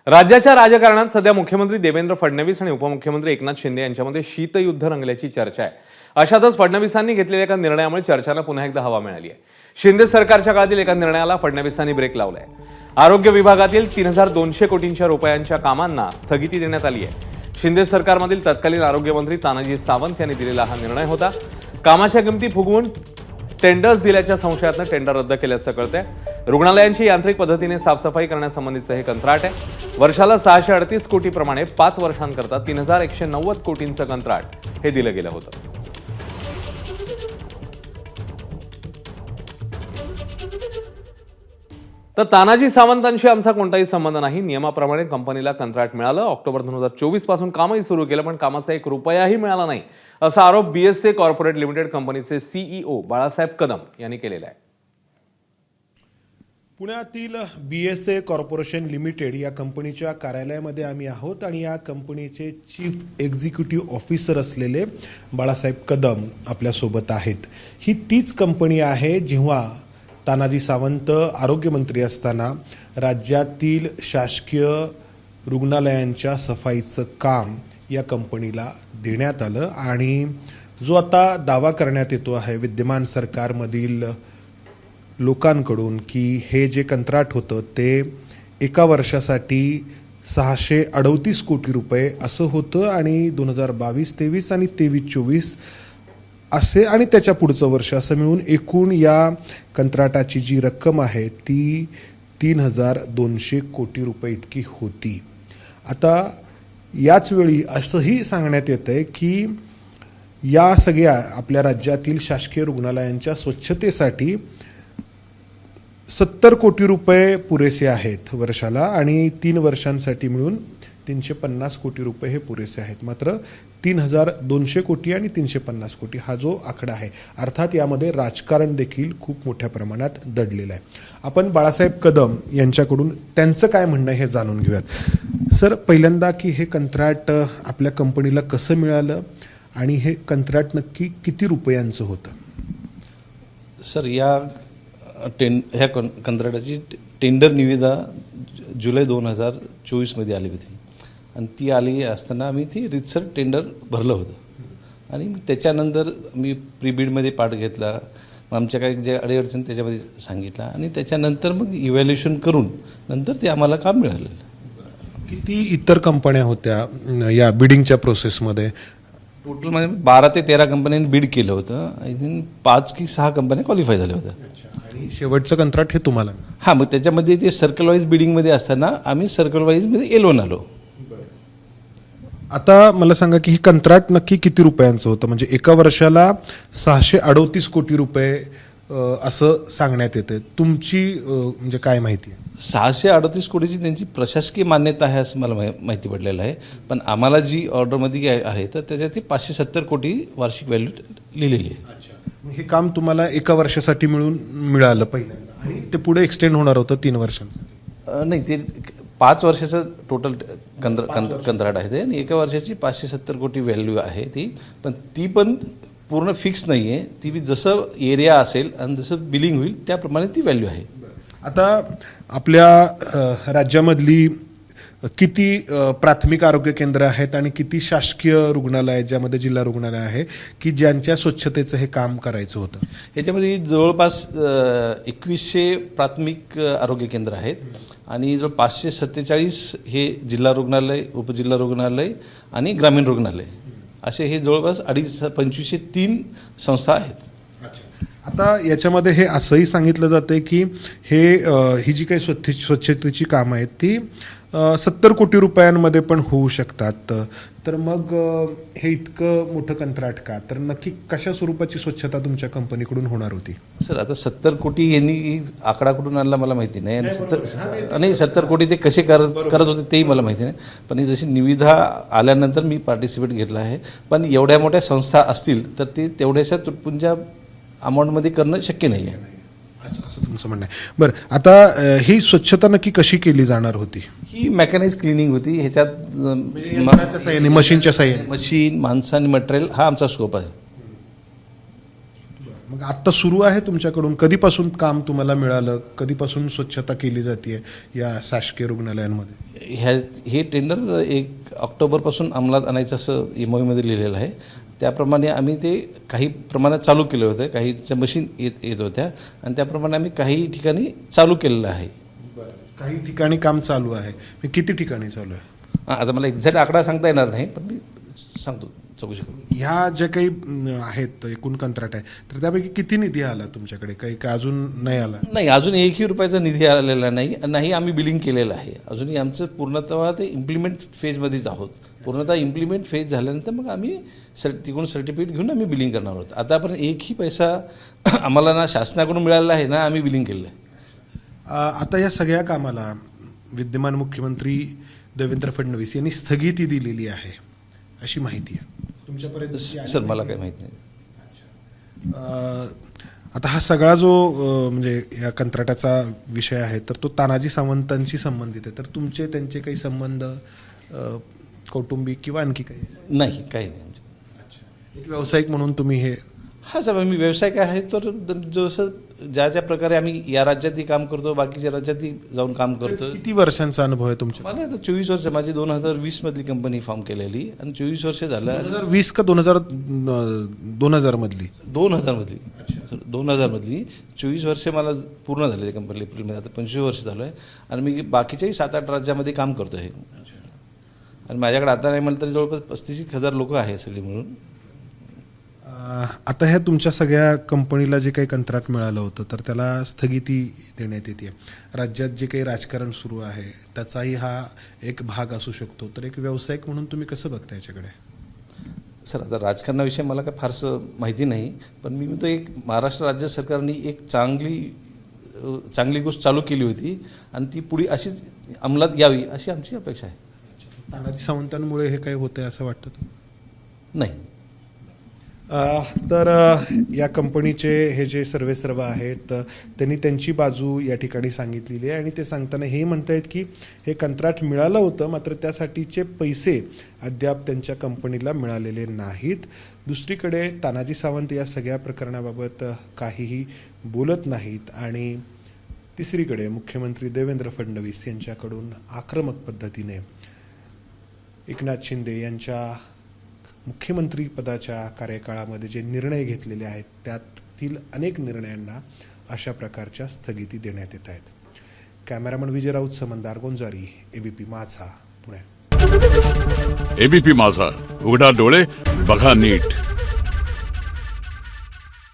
राज्याच्या राजकारणात सध्या मुख्यमंत्री देवेंद्र फडणवीस आणि उपमुख्यमंत्री एकनाथ शिंदे यांच्यामध्ये शीतयुद्ध रंगल्याची चर्चा आहे। अशातच फडणवीसांनी घेतलेल्या एका निर्णयामुळे चर्चांना पुन्हा एकदा हवा मिळाली आहे। शिंदे सरकारच्या काळातील एका निर्णयाला फडणवीसांनी ब्रेक लावलाय। आरोग्य विभागातील 3200 कोटींच्या रुपयांच्या कामांना स्थगिती देण्यात आली आहे। शिंदे सरकारमधील तत्कालीन आरोग्यमंत्री तानाजी सावंत यांनी दिलेला हा निर्णय होता। कामाच्या किमती फुगवून टेंडर्स दिल्याच्या संशयातून टेंडर रद्द केल्याचं कळतंय। रुग्णालयांची यांत्रिक पद्धतीने साफसफाई करण्यासंबंधीचं हे कंत्राट आहे। वर्षाला 638 कोटी प्रमाणे 5 वर्षांकरता 3190 कोटींचं कंत्राट हे दिलं गेलं होतं। तर तानाजी सावंतांशी आमचा कोणताही संबंध नाही। नियमाप्रमाणे कंपनीला कंत्राट मिळालं। ऑक्टोबर 2024 पासून कामही सुरू केलं, पण कामाचा 1 रुपयाही मिळाला नाही असा आरोप बीएसए कॉर्पोरेट लिमिटेड कंपनीचे सीईओ बाळासाहेब कदम यांनी केलेला आहे। पुण्यातील बीएसए कॉर्पोरेशन लिमिटेड या कंपनीच्या कार्यालयामध्ये आम्ही आहोत आणि या कंपनीचे चीफ एक्झिक्युटिव्ह ऑफिसर असलेले बाळासाहेब कदम आपल्यासोबत आहेत। ही तीच कंपनी आहे जेव्हा तानाजी सावंत आरोग्यमंत्री असताना राज्यातील शासकीय रुग्णालयांच्या सफाईचं काम या कंपनीला देण्यात आलं आणि जो आता दावा करण्यात येतो आहे विद्यमान सरकारमधील लोकांकडून की हे जे कंत्राट होतं ते एका वर्षासाठी 638 कोटी रुपये असं होतं आणि 2022-23 आणि 23-24 असे आणि त्याच्या पुढचं वर्ष असं मिळून एकूण या कंत्राटाची जी रक्कम आहे ती 3200 कोटी रुपये इतकी होती। आता याच वेळी असंही सांगण्यात येतंय की या सगळ्या आपल्या राज्यातील शासकीय रुग्णालयांच्या स्वच्छतेसाठी 70 कोटी रुपये पुरेसे आहेत वर्षाला आणि 3 वर्षांसाठी मिळून 350 कोटी रुपये हे पुरेसे आहेत। मात्र 3200 कोटी आणि 350 कोटी हा जो आकडा आहे अर्थात यामध्ये राजकारण देखील खूप मोठ्या प्रमाणात दडलेलं आहे। आपण बाळासाहेब कदम यांच्याकडून त्यांचं काय म्हणणं हे जाणून घेऊयात। सर, पहिल्यांदा की हे कंत्राट आपल्या कंपनीला कसं मिळालं आणि हे कंत्राट नक्की किती रुपयांचं होतं? सर, ह्या कंत्राटाची टेंडर निविदा जुलै 2024 मध्ये आली होती आणि ती आली असताना आम्ही ती रितसर टेंडर भरलं होतं आणि त्याच्यानंतर मी प्रीबिडमध्ये पार्ट घेतला। आमच्या काही जे अडीअडचणी त्याच्यामध्ये सांगितला आणि त्याच्यानंतर मग इव्हॅल्युएशन करून नंतर ते आम्हाला काम मिळालं। किती इतर कंपन्या होत्या या बिडिंगच्या प्रोसेसमध्ये? टोटल म्हणजे 12 ते 13 कंपन्यांनी बिड केलं होतं। आय थिंक 5 की 6 कंपन्या क्वालिफाय झाल्या होत्या आणि शेवटचं कंत्राट हे तुम्हाला? हां, मग त्याच्यामध्ये ते सर्कल वाईज बिडिंगमध्ये असताना आम्ही सर्कल वाईजमध्ये एलोन आलो। आता मला सांगा की हे कंत्राट नक्की किती रुपयांचं होतं? म्हणजे एका वर्षाला 638 कोटी रुपये असं सांगण्यात येते। तुमची म्हणजे काय माहिती आहे? 638 कोटीची त्यांची प्रशासकीय मान्यता आहे असं मला माहिती पडलेलं आहे, पण आम्हाला जी ऑर्डरमध्ये आहे तर त्याच्यात 570 कोटी वार्षिक व्हॅल्यू लिहिलेली आहे। हे काम तुम्हाला एका वर्षासाठी मिळालं पहिल्यांदा आणि ते पुढे एक्सटेंड होणार होतं 3 वर्षांचं? नाही, ते 5 वर्षाचं टोटल कंत्राट आहे ते आणि एका वर्षाची 570 कोटी व्हॅल्यू आहे ती, पण ती पण पूर्ण फिक्स नाही आहे। ती जसं एरिया असेल आणि जसं बिलिंग होईल त्याप्रमाणे ती व्हॅल्यू आहे। आता आपल्या राज्यामधली किती प्राथमिक आरोग्य केंद्र आहेत आणि किती शासकीय रुग्णालय आहेत ज्यामध्ये जिल्हा रुग्णालय आहे की ज्यांच्या स्वच्छतेचं हे काम करायचं होतं? ह्याच्यामध्ये जवळपास 2100 प्राथमिक आरोग्य केंद्र आहेत आणि जवळ 547 हे जिल्हा रुग्णालय, उपजिल्हा रुग्णालय आणि ग्रामीण रुग्णालय असे हे जवळपास 2503 संस्था आहेत। आता याच्यामध्ये हे असंही सांगितलं जातं की ही जी काही स्वच्छतेची कामं आहेत ती 70 कोटी रुपयांमध्ये पण होऊ शकतात। तर मग हे इतकं मोठं कंत्राट का? तर नक्की कशा स्वरूपाची स्वच्छता तुमच्या कंपनीकडून होणार होती? सर, आता 70 कोटी यांनी आकडा कुठून आणला मला माहिती नाही आणि 70 कोटी ते कसे करत होते तेही मला माहिती नाही, पण जशी निविदा आल्यानंतर मी पार्टिसिपेट घेतला आहे। पण एवढ्या मोठ्या संस्था असतील तर ते तेवढ्याशा तुटपुंज्या अमाऊंटमध्ये करणं शक्य नाही आहे असं तुमचं म्हणणं आहे। बरं, आता ही स्वच्छता नक्की कशी केली जाणार होती? ही मेकॅनाइज क्लिनिंग होती। ह्याच्यात मशीनच्या साह्याने मशीन, माणसं आणि मटेरियल हा आमचा स्कोप आहे। मग मग आत्ता सुरू आहे तुमच्याकडून, कधीपासून काम तुम्हाला मिळालं, कधीपासून स्वच्छता केली जाते या शासकीय रुग्णालयांमध्ये? हे टेंडर 1 ऑक्टोबरपासून अंमलात आणायचं असं MOU लिहिलेलं आहे. त्याप्रमाणे आम्ही ते काही प्रमाणात चालू केलं होतं, काहीच्या मशीन येत होत्या आणि त्याप्रमाणे आम्ही काही ठिकाणी चालू केलेलं आहे. काही ठिकाणी काम चालू आहे, मग किती ठिकाणी चालू आहे? आता मला एक्झॅक्ट आकडा सांगता येणार नाही, पण मी सांगतो चौकशी करून. ह्या जे काही आहेत एकूण कंत्राट आहे, तर त्यापैकी किती निधी आला तुमच्याकडे? काही का अजून नाही आला? नाही, अजून 1ही रुपयाचा निधी आलेला नाही आम्ही बिलिंग केलेलं आहे. अजूनही आमचं पूर्णतः ते इम्प्लिमेंट फेजमध्येच आहोत. पूर्णतः इम्प्लिमेंट फेज झाल्यानंतर मग आम्ही तिकडून सर्टिफिकेट घेऊन आम्ही बिलिंग करणार आहोत. आता आपण 1ही पैसा आम्हाला ना शासनाकडून मिळालेला आहे ना आम्ही बिलिंग केलेलं आहे. आता या सगळ्या कामाला विद्यमान मुख्यमंत्री देवेंद्र फडणवीस यांनी स्थगिती दिलेली आहे अशी माहिती आहे तुमच्यापर्यंत? सर मला काही माहीत नाही. आता हा सगळा जो म्हणजे या कंत्राटाचा विषय आहे, तर तो तानाजी सावंतांशी संबंधित आहे. तर तुमचे त्यांचे काही संबंध कौटुंबिक किंवा आणखी काही? नाही, काही नाही. एक व्यावसायिक म्हणून तुम्ही हे? हा साहेब, आम्ही व्यावसायिक आहे, तर जसं ज्या प्रकारे आम्ही या राज्यातही काम करतो, बाकीच्या राज्यातही जाऊन काम करतो. किती वर्षांचा अनुभव आहे तुमचा? मला आता 24 वर्ष, माझी 2020 मधली कंपनी फॉर्म केलेली आणि 24 वर्ष झालं. 2020 का 2000 मधली? 2000 मधली. 2000 मधली 24 वर्ष मला पूर्ण झाले त्या कंपनी एप्रिलमध्ये. आता 25 वर्ष झालं आहे आणि मी बाकीच्याही 7-8 राज्यामध्ये काम करतो आहे. आणि माझ्याकडे आता नाही म्हटलं तरी जवळपास 35,000 लोक आहे सगळी मिळून. आता ह्या तुमच्या सगळ्या कंपनीला जे काही कंत्राट मिळालं होतं, तर त्याला स्थगिती देण्यात येते. राज्यात जे काही राजकारण सुरू आहे त्याचाही हा एक भाग असू शकतो. तर एक व्यावसायिक म्हणून तुम्ही कसं बघता याच्याकडे? सर, आता राजकारणाविषयी मला काय फारसं माहिती नाही, पण मी म्हणतो एक महाराष्ट्र राज्य सरकारने एक चांगली गोष्ट चालू केली होती आणि ती पुढे अशीच अंमलात यावी अशी आमची अपेक्षा आहे. तानाजी सावंतांमुळे हे काही होतंय असं वाटतं? नाही. तर या कंपनीचे हे जे सर्वेसर्वा आहेत त्यांनी त्यांची बाजू या ठिकाणी सांगितलेली आहे आणि ते सांगताना हे म्हणतायत की हे कंत्राट मिळालं होतं, मात्र त्यासाठीचे पैसे अद्याप त्यांच्या कंपनीला मिळालेले नाहीत. दुसरीकडे तानाजी सावंत या सगळ्या प्रकरणाबाबत काहीही बोलत नाहीत आणि तिसरीकडे मुख्यमंत्री देवेंद्र फडणवीस यांच्याकडून आक्रमक पद्धतीने एकनाथ शिंदे यांच्या मुख्यमंत्री पदाच्या कार्यकाळामध्ये जे निर्णय घेतलेले आहेत त्यातील अनेक निर्णयांना अशा प्रकारच्या स्थगिती देण्यात येत आहेत. कॅमेरामन विजय राऊत, समंदार गोंजारी, ABP माझा, पुणे. ABP माझा, उघडा डोळे बघा नीट.